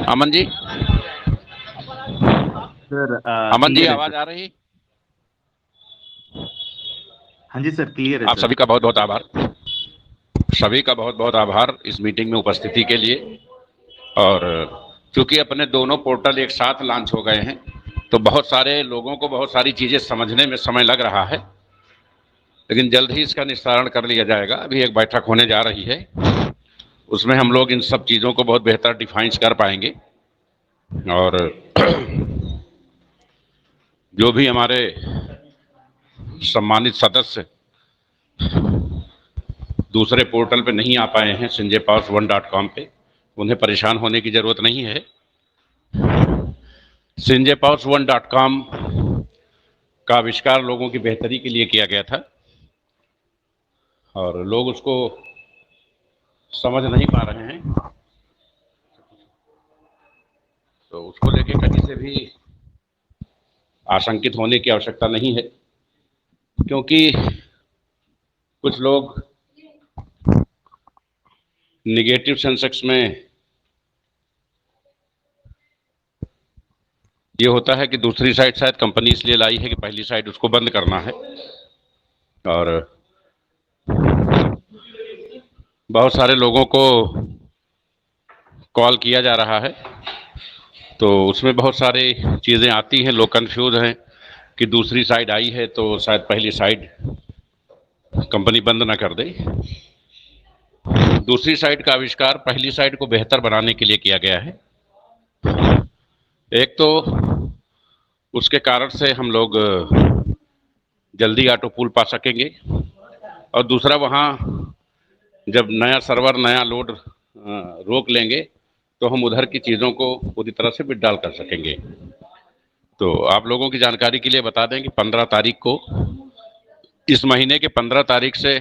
Aman ji. Sir Aman ji, clear है आवाज sir. आ रही? हाँ जी सर, क्लियर है आप सर। सभी का बहुत बहुत आभार। सभी का बहुत बहुत आभार इस मीटिंग में उपस्थिति के लिए। और क्योंकि अपने दोनों पोर्टल एक साथ लॉन्च हो गए हैं, तो बहुत सारे लोगों को बहुत सारी चीजें समझने में समय लग रहा है, लेकिन जल्द ही इसका निस्तारण कर लिया जाएगा। अभी एक बैठक होने जा रही है, उसमें हम लोग इन सब चीजों को बहुत बेहतर डिफाइंस कर पाएंगे। और जो भी हमारे सम्मानित सदस्य दूसरे पोर्टल पे नहीं आ पाए हैं, sanjaypower1.com पे, उन्हें परेशान होने की जरूरत नहीं है। sanjaypower1.com का आविष्कार लोगों की बेहतरी के लिए किया गया था, और लोग उसको समझ नहीं पा रहे हैं। तो उसको लेके कहीं से भी आशंकित होने की आवश्यकता नहीं है, क्योंकि कुछ लोग निगेटिव सेंसेक्स में ये होता है कि दूसरी साइड शायद कंपनी इसलिए लाई है कि पहली साइड उसको बंद करना है, और बहुत सारे लोगों को कॉल किया जा रहा है, तो उसमें बहुत सारी चीज़ें आती हैं। लोग कंफ्यूज हैं कि दूसरी साइड आई है तो शायद पहली साइड कंपनी बंद ना कर दे। दूसरी साइड का आविष्कार पहली साइड को बेहतर बनाने के लिए किया गया है। एक तो उसके कारण से हम लोग जल्दी ऑटो पूल पा सकेंगे, और दूसरा वहाँ जब नया सर्वर नया लोड रोक लेंगे तो हम उधर की चीज़ों को पूरी तरह से विड्रॉल कर सकेंगे। तो आप लोगों की जानकारी के लिए बता दें कि 15 तारीख को, इस महीने के 15 तारीख से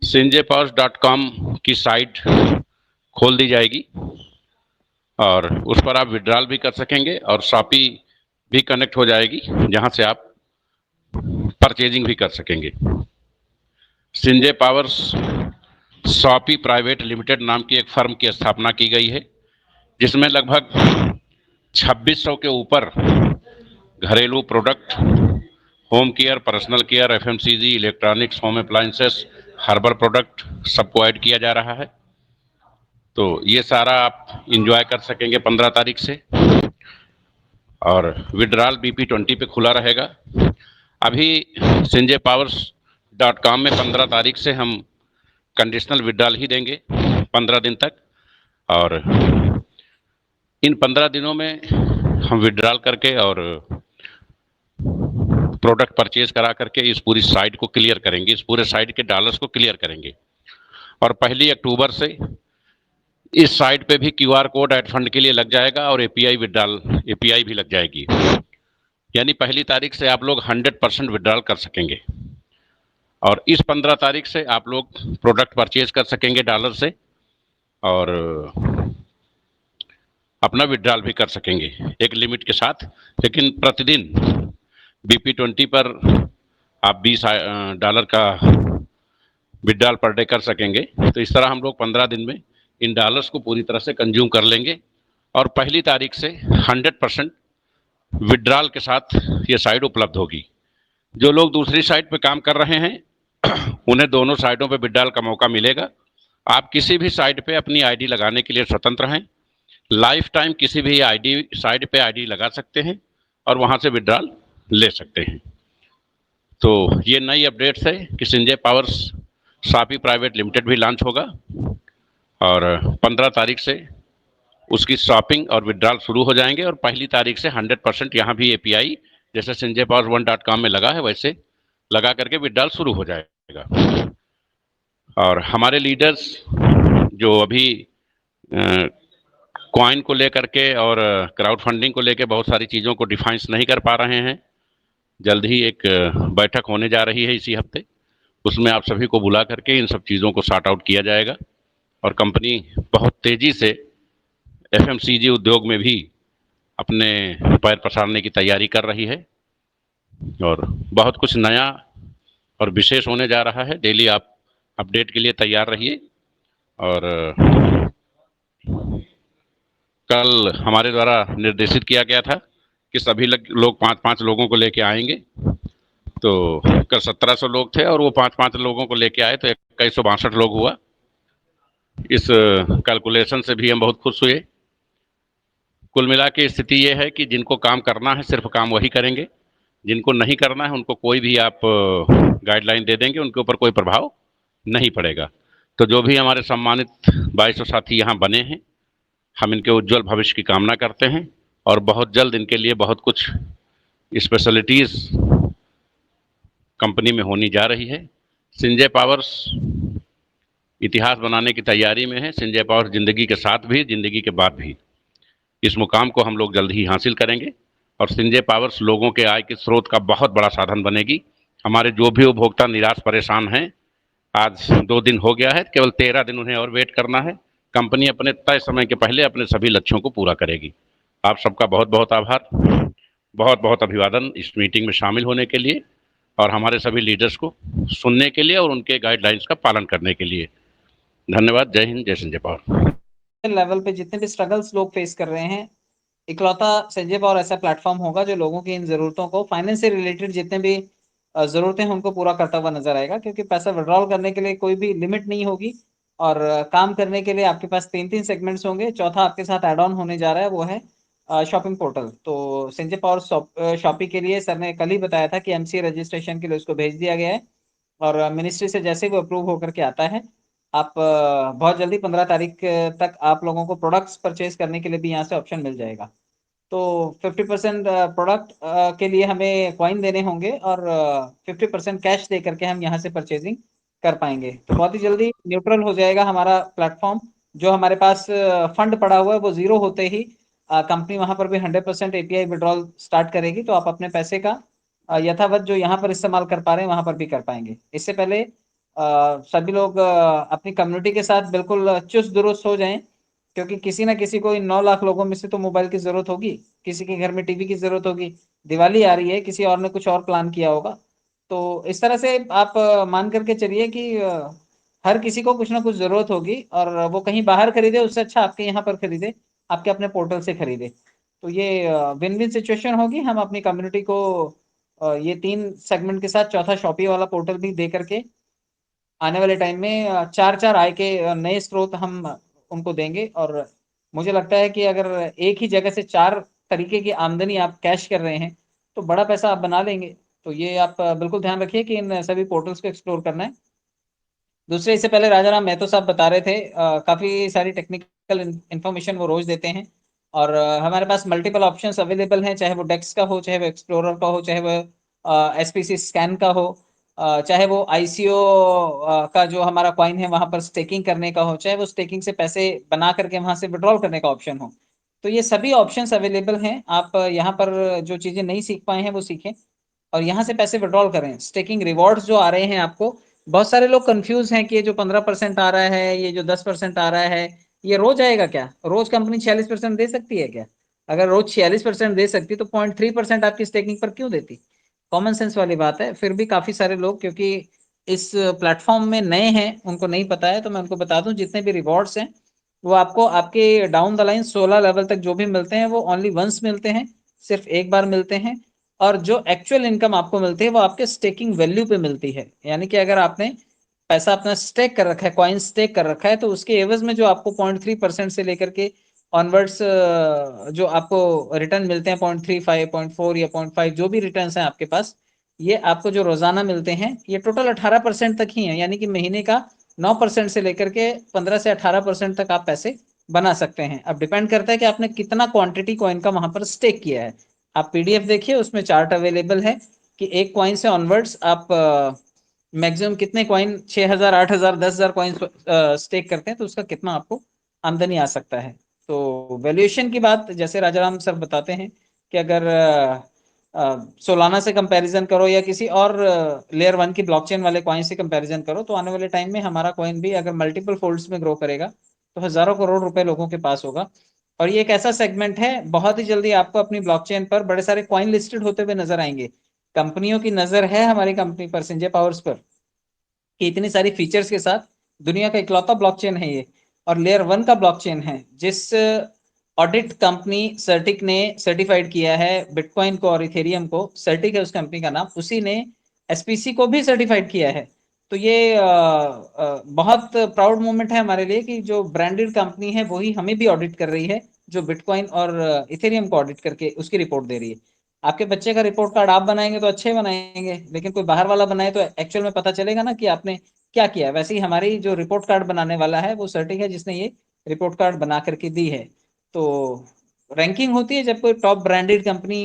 sanjaypower.com की साइट खोल दी जाएगी, और उस पर आप विड्रॉल भी कर सकेंगे, और शॉपी भी कनेक्ट हो जाएगी, जहां से आप परचेजिंग भी कर सकेंगे। Sanjay powers shoppee private limited नाम की एक फर्म की स्थापना की गई है, जिसमें लगभग 2600 के ऊपर घरेलू product, home care, personal care, FMCG, electronics, home appliances, herbal product सबको ऐड किया जा रहा है। तो ये सारा आप इंजॉय कर सकेंगे 15 तारीख से। और विड्रॉल BP20 पे खुला रहेगा। अभी sanjaypowers.com में 15 तारीख से हम कंडीशनल विड्रॉल ही देंगे 15 दिन तक, और इन 15 दिनों में हम विड्रॉल करके और प्रोडक्ट परचेज करा करके इस पूरी साइट को क्लियर करेंगे, इस पूरे साइट के डॉलर्स को क्लियर करेंगे। और 1 अक्टूबर से इस साइट पे भी QR कोड एड फंड के लिए लग जाएगा, और API भी लग जाएगी। यानी पहली तारीख से आप लोग 100% विड्रॉल कर सकेंगे, और इस 15 तारीख से आप लोग प्रोडक्ट परचेज कर सकेंगे डॉलर से, और अपना विड्रॉल भी कर सकेंगे एक लिमिट के साथ। लेकिन प्रतिदिन BP20 पर आप $20 का विड्रॉल पर डे कर सकेंगे। तो इस तरह हम लोग 15 दिन में इन डॉलर्स को पूरी तरह से कंज्यूम कर लेंगे, और पहली तारीख से 100% विड्रॉल के साथ ये साइट उपलब्ध होगी। जो लोग दूसरी साइट पे काम कर रहे हैं उन्हें दोनों साइटों पे विड्रॉल का मौका मिलेगा। आप किसी भी साइट पे अपनी आईडी लगाने के लिए स्वतंत्र हैं। लाइफ टाइम किसी भी आईडी साइट पे आईडी लगा सकते हैं और वहां से विड्रॉल ले सकते हैं। तो ये नई अपडेट्स है कि Sanjay powers shoppee private limited भी लॉन्च होगा, और 15 तारीख से उसकी शॉपिंग और विड्रॉल शुरू हो जाएंगे, और पहली तारीख से 100% यहाँ भी API जैसे sanjaypower1.com में लगा है वैसे लगा करके विड्रॉल शुरू हो जाएगा। और हमारे लीडर्स जो अभी कॉइन को लेकर के और क्राउड फंडिंग को लेकर बहुत सारी चीज़ों को डिफाइंस नहीं कर पा रहे हैं, जल्द ही एक बैठक होने जा रही है इसी हफ्ते, उसमें आप सभी को बुला करके इन सब चीज़ों को सॉर्ट आउट किया जाएगा। और कंपनी बहुत तेज़ी से FMCG उद्योग में भी अपने पैर पसारने की तैयारी कर रही है, और बहुत कुछ नया और विशेष होने जा रहा है। डेली आप अपडेट के लिए तैयार रहिए। और कल हमारे द्वारा निर्देशित किया गया था कि सभी लोग 5-5 लोगों को लेके आएंगे। तो कल 1700 लोग थे और वो 5-5 लोगों को लेके आए तो 2162 लोग हुआ। इस कैलकुलेशन से भी हम बहुत खुश हुए। कुल मिला के स्थिति ये है कि जिनको काम करना है सिर्फ काम वही करेंगे, जिनको नहीं करना है उनको कोई भी आप गाइडलाइन दे देंगे उनके ऊपर कोई प्रभाव नहीं पड़ेगा। तो जो भी हमारे सम्मानित 2200 साथी यहाँ बने हैं, हम इनके उज्जवल भविष्य की कामना करते हैं और बहुत जल्द इनके लिए बहुत कुछ स्पेशलिटीज कंपनी में होनी जा रही है। संजय पावर्स इतिहास बनाने की तैयारी में है। संजय पावर्स जिंदगी के साथ भी, जिंदगी के बाद भी इस मुकाम को हम लोग जल्द ही हासिल करेंगे और संजय पावर्स लोगों के आय के स्रोत का बहुत बड़ा साधन बनेगी। हमारे जो भी उपभोक्ता निराश परेशान हैं, आज 2 दिन हो गया है, केवल 13 दिन उन्हें और वेट करना है। कंपनी अपने तय समय के पहले अपने सभी लक्ष्यों को पूरा करेगी। आप सबका बहुत बहुत आभार, बहुत बहुत अभिवादन इस मीटिंग में शामिल होने के लिए और हमारे सभी लीडर्स को सुनने के लिए और उनके गाइडलाइंस का पालन करने के लिए। धन्यवाद। जय हिंद, जय संजय पावर। लेवल पे जितने भी स्ट्रगल्स लोग फेस कर रहे हैं, इकलौता संजय पावर ऐसा प्लेटफॉर्म होगा जो लोगों की इन जरूरतों को, फाइनेंस से रिलेटेड जितने भी जरूरतें हैं उनको पूरा करता हुआ नजर आएगा। क्योंकि पैसा विड्रॉल करने के लिए कोई भी लिमिट नहीं होगी और काम करने के लिए आपके पास 3-3 सेगमेंट्स होंगे। चौथा आपके साथ एड ऑन होने जा रहा है, वो है शॉपिंग पोर्टल। तो संजय पावर शॉपिंग के लिए सर ने कल ही बताया था कि एमसीए रजिस्ट्रेशन के लिए उसको भेज दिया गया है और मिनिस्ट्री से जैसे वो अप्रूव होकर के आता है, आप बहुत जल्दी 15 तारीख तक आप लोगों को प्रोडक्ट्स परचेज करने के लिए भी यहाँ से ऑप्शन मिल जाएगा। तो 50% प्रोडक्ट के लिए हमें कॉइन देने होंगे और 50% कैश दे करके हम यहाँ से परचेजिंग कर पाएंगे। तो बहुत ही जल्दी न्यूट्रल हो जाएगा हमारा प्लेटफॉर्म। जो हमारे पास फंड पड़ा हुआ है वो जीरो होते ही कंपनी वहां पर भी 100% एपीआई विड्रॉल स्टार्ट करेगी। तो आप अपने पैसे का यथावत जो यहाँ पर इस्तेमाल कर पा रहे हैं वहां पर भी कर पाएंगे। इससे पहले सभी लोग अपनी कम्युनिटी के साथ बिल्कुल चुस्त दुरुस्त हो जाएं, क्योंकि किसी ना किसी को इन 9 लाख लोगों में से तो मोबाइल की जरूरत होगी, किसी के घर में टीवी की जरूरत होगी, दिवाली आ रही है, किसी और ने कुछ और प्लान किया होगा। तो इस तरह से आप मान करके चलिए कि हर किसी को कुछ ना कुछ जरूरत होगी और वो कहीं बाहर खरीदे उससे अच्छा आपके यहाँ पर खरीदे, आपके अपने पोर्टल से खरीदे। तो ये विन विन सिचुएशन होगी। हम अपनी कम्युनिटी को ये 3 सेगमेंट के साथ चौथा शॉपी वाला पोर्टल भी दे करके आने वाले टाइम में 4-4 आय के नए स्रोत हम उनको देंगे। और मुझे लगता है कि अगर एक ही जगह से 4 तरीके की आमदनी आप कैश कर रहे हैं तो बड़ा पैसा आप बना लेंगे। तो ये आप बिल्कुल ध्यान रखिए कि इन सभी पोर्टल्स को एक्सप्लोर करना है। दूसरे, इससे पहले राजा राम महतो साहब बता रहे थे, काफी सारी टेक्निकल इंफॉर्मेशन वो रोज देते हैं और हमारे पास मल्टीपल ऑप्शंस अवेलेबल हैं, चाहे वो डेक्स का हो, चाहे वो एक्सप्लोरर का हो, चाहे वो एसपीसी स्कैन का हो, चाहे वो आईसीओ का जो हमारा कॉइन है वहां पर स्टेकिंग करने का हो, चाहे वो स्टेकिंग से पैसे बना करके वहां से विड्रॉल करने का ऑप्शन हो। तो ये सभी ऑप्शंस अवेलेबल हैं। आप यहाँ पर जो चीजें नहीं सीख पाए हैं वो सीखें और यहाँ से पैसे विड्रॉल करें। स्टेकिंग रिवॉर्ड्स जो आ रहे हैं आपको, बहुत सारे लोग कंफ्यूज हैं कि ये जो 15% आ रहा है, ये जो 10% आ रहा है, ये रोज आएगा क्या? रोज कंपनी 46% दे सकती है क्या? अगर रोज 46% दे सकती तो 0.3% आपकी स्टेकिंग पर क्यों देती? कॉमन सेंस वाली बात है। फिर भी काफी सारे लोग क्योंकि इस प्लेटफॉर्म में नए हैं, उनको नहीं पता है, तो मैं उनको बता दूं जितने भी रिवॉर्ड्स हैं वो आपको आपके डाउन द लाइन 16 लेवल तक जो भी मिलते हैं वो ओनली वंस मिलते हैं, सिर्फ एक बार मिलते हैं। और जो एक्चुअल इनकम आपको मिलती है वो आपके स्टेकिंग वैल्यू पे मिलती है। यानी कि अगर आपने पैसा अपना स्टेक कर रखा है, कॉइन स्टेक कर रखा है, तो उसके एवज में जो आपको 0.3% से लेकर के ऑनवर्ड्स जो आपको रिटर्न मिलते हैं 0.35, 0.4 या 0.5 जो भी रिटर्न हैं आपके पास, ये आपको जो रोजाना मिलते हैं ये टोटल 18% तक ही है। यानी कि महीने का 9% से लेकर के 15 से 18% तक आप पैसे बना सकते हैं। अब डिपेंड करता है कि आपने कितना क्वांटिटी कॉइन का वहां पर स्टेक किया है। आप पीडीएफ देखिए, उसमें चार्ट अवेलेबल है कि एक कॉइन से ऑनवर्ड्स आप मैक्सिमम कितने कॉइन, 6,000, 8,000, 10,000 कॉइन स्टेक करते हैं तो उसका कितना आपको आमदनी आ सकता है। तो वैल्यूएशन की बात जैसे राजाराम सर बताते हैं कि अगर सोलाना से कंपैरिजन करो या किसी और लेयर 1 की ब्लॉकचेन वाले कॉइन से कंपैरिजन करो, तो आने वाले टाइम में हमारा कॉइन भी अगर मल्टीपल फोल्ड्स में ग्रो करेगा तो हजारों करोड़ रुपए लोगों के पास होगा। और ये एक ऐसा सेगमेंट है, बहुत ही जल्दी आपको अपनी ब्लॉकचेन पर बड़े सारे कॉइन लिस्टेड होते हुए नजर आएंगे। कंपनियों की नजर है हमारी कंपनी पर, संजय पावर्स पर, कि इतनी सारी फीचर्स के साथ दुनिया का इकलौता ब्लॉकचेन है ये, और लेयर 1 का ब्लॉकचेन है जिस ऑडिट कंपनी सर्टिक ने सर्टिफाइड किया है बिटकॉइन को और इथेरियम को। सर्टिक है उस कंपनी का नाम, उसी ने एसपीसी को भी सर्टिफाइड किया है। तो ये बहुत प्राउड मोमेंट है हमारे लिए कि जो ब्रांडेड कंपनी है वही हमें भी ऑडिट कर रही है, जो बिटकॉइन और इथेरियम को ऑडिट करके उसकी रिपोर्ट दे रही है। आपके बच्चे का रिपोर्ट कार्ड आप बनाएंगे तो अच्छे बनाएंगे, लेकिन कोई बाहर वाला बनाए तो एक्चुअल में पता चलेगा ना कि आपने क्या किया। वैसे ही हमारी जो रिपोर्ट कार्ड बनाने वाला है वो सर्टिक है जिसने ये रिपोर्ट कार्ड बना करके दी है। तो रैंकिंग होती है जब कोई टॉप ब्रांडेड कंपनी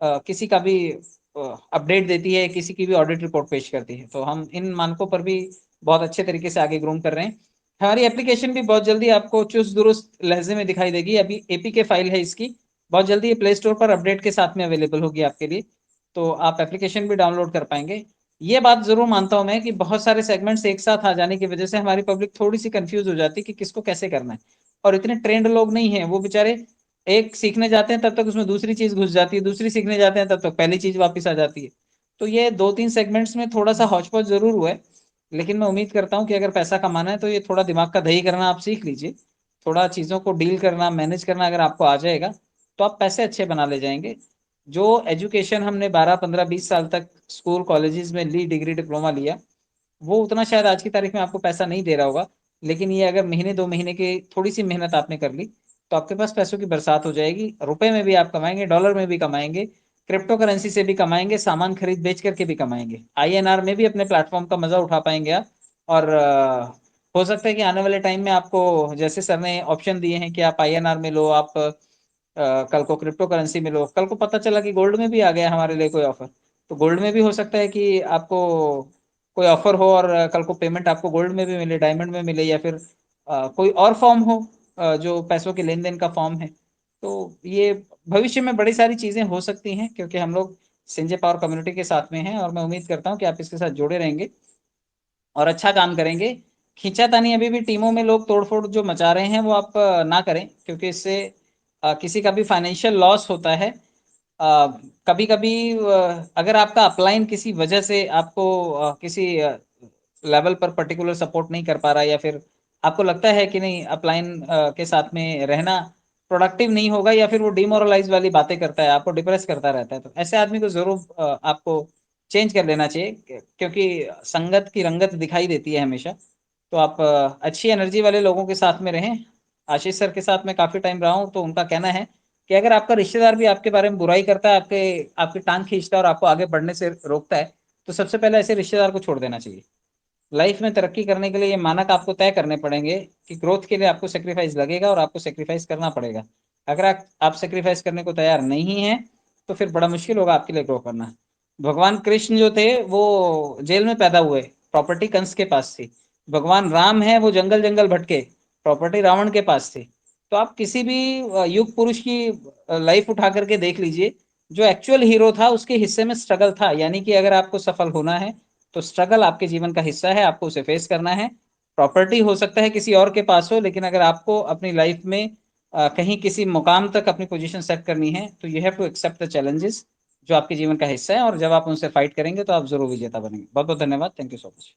किसी का भी अपडेट देती है, किसी की भी ऑडिट रिपोर्ट पेश करती है। तो हम इन मानकों पर भी बहुत अच्छे तरीके से आगे ग्रूम कर रहे हैं। हमारी एप्लीकेशन भी बहुत जल्दी आपको चुस्त दुरुस्त लहजे में दिखाई देगी। अभी एपीके फाइल है इसकी, बहुत जल्दी ये प्ले स्टोर पर अपडेट के साथ में अवेलेबल होगी आपके लिए, तो आप एप्लीकेशन भी डाउनलोड कर पाएंगे। ये बात जरूर मानता हूं मैं कि बहुत सारे सेगमेंट्स एक साथ आ जाने की वजह से हमारी पब्लिक थोड़ी सी कंफ्यूज हो जाती है कि किसको कैसे करना है, और इतने ट्रेंड लोग नहीं है, वो बेचारे एक सीखने जाते हैं तब तक उसमें दूसरी चीज घुस जाती है, दूसरी सीखने जाते हैं तब तक पहली चीज वापस आ जाती है। तो ये 2-3 सेगमेंट्स में थोड़ा सा हौच पौच जरूर हुआ है, लेकिन मैं उम्मीद करता हूँ कि अगर पैसा कमाना है तो ये थोड़ा दिमाग का दही करना आप सीख लीजिए, थोड़ा चीजों को डील करना मैनेज करना अगर आपको आ जाएगा तो आप पैसे अच्छे बना ले जाएंगे। जो एजुकेशन हमने 12-15-20 साल तक स्कूल कॉलेजेस में ली, डिग्री डिप्लोमा लिया, वो उतना शायद आज की तारीख में आपको पैसा नहीं दे रहा होगा, लेकिन ये अगर महीने 2 महीने की थोड़ी सी मेहनत आपने कर ली तो आपके पास पैसों की बरसात हो जाएगी। रुपए में भी आप कमाएंगे, डॉलर में भी कमाएंगे, क्रिप्टो करेंसी से भी कमाएंगे, सामान खरीद बेच करके भी कमाएंगे, आईएनआर में भी अपने प्लेटफॉर्म का मजा उठा पाएंगे आप। और हो सकता है कि आने वाले टाइम में आपको, जैसे सर ने ऑप्शन दिए हैं कि आप आईएनआर में लो, आप कल को क्रिप्टो करेंसी में लो, कल को पता चला कि गोल्ड में भी आ गया हमारे लिए कोई ऑफर, तो गोल्ड में भी हो सकता है कि आपको कोई ऑफर हो और कल को पेमेंट आपको गोल्ड में भी मिले, डायमंड में मिले, या फिर कोई और फॉर्म हो जो पैसों के लेन देन का फॉर्म है। तो ये भविष्य में बड़ी सारी चीजें हो सकती हैं, क्योंकि हम लोग संजय पावर कम्युनिटी के साथ में हैं और मैं उम्मीद करता हूँ कि आप इसके साथ जुड़े रहेंगे और अच्छा काम करेंगे। खींचातानी अभी भी टीमों में लोग तोड़फोड़ जो मचा रहे हैं वो आप ना करें, क्योंकि इससे किसी का भी फाइनेंशियल लॉस होता है। कभी कभी अगर आपका अपलाइन किसी वजह से आपको किसी लेवल पर पर्टिकुलर सपोर्ट नहीं कर पा रहा, या फिर आपको लगता है कि नहीं अपलाइन के साथ में रहना प्रोडक्टिव नहीं होगा, या फिर वो डिमोरलाइज वाली बातें करता है, आपको डिप्रेस करता रहता है, तो ऐसे आदमी को जरूर आपको चेंज कर लेना चाहिए, क्योंकि संगत की रंगत दिखाई देती है हमेशा। तो आप अच्छी एनर्जी वाले लोगों के साथ में रहें। आशीष सर के साथ में काफी टाइम रहा हूँ, तो उनका कहना है कि अगर आपका रिश्तेदार भी आपके बारे में बुराई करता है, आपकी टांग खींचता है और आपको आगे बढ़ने से रोकता है, तो सबसे पहले ऐसे रिश्तेदार को छोड़ देना चाहिए। लाइफ में तरक्की करने के लिए ये मानक आपको तय करने पड़ेंगे कि ग्रोथ के लिए आपको सेक्रीफाइस लगेगा और आपको सेक्रीफाइस करना पड़ेगा। अगर आप सेक्रीफाइस करने को तैयार नहीं हैं तो फिर बड़ा मुश्किल होगा आपके लिए ग्रो करना। भगवान कृष्ण जो थे वो जेल में पैदा हुए, प्रॉपर्टी कंस के पास थी। भगवान राम है वो जंगल जंगल भटके, प्रॉपर्टी रावण के पास थी। तो आप किसी भी युग पुरुष की लाइफ उठा करके देख लीजिए, जो एक्चुअल हीरो था उसके हिस्से में स्ट्रगल था। यानी कि अगर आपको सफल होना है तो स्ट्रगल आपके जीवन का हिस्सा है, आपको उसे फेस करना है। प्रॉपर्टी हो सकता है किसी और के पास हो, लेकिन अगर आपको अपनी लाइफ में कहीं किसी मुकाम तक अपनी पोजीशन सेट करनी है तो you have to accept the challenges जो आपके जीवन का हिस्सा है, और जब आप उनसे फाइट करेंगे तो आप जरूर विजेता बनेंगे। बहुत बहुत धन्यवाद, थैंक यू सो मच।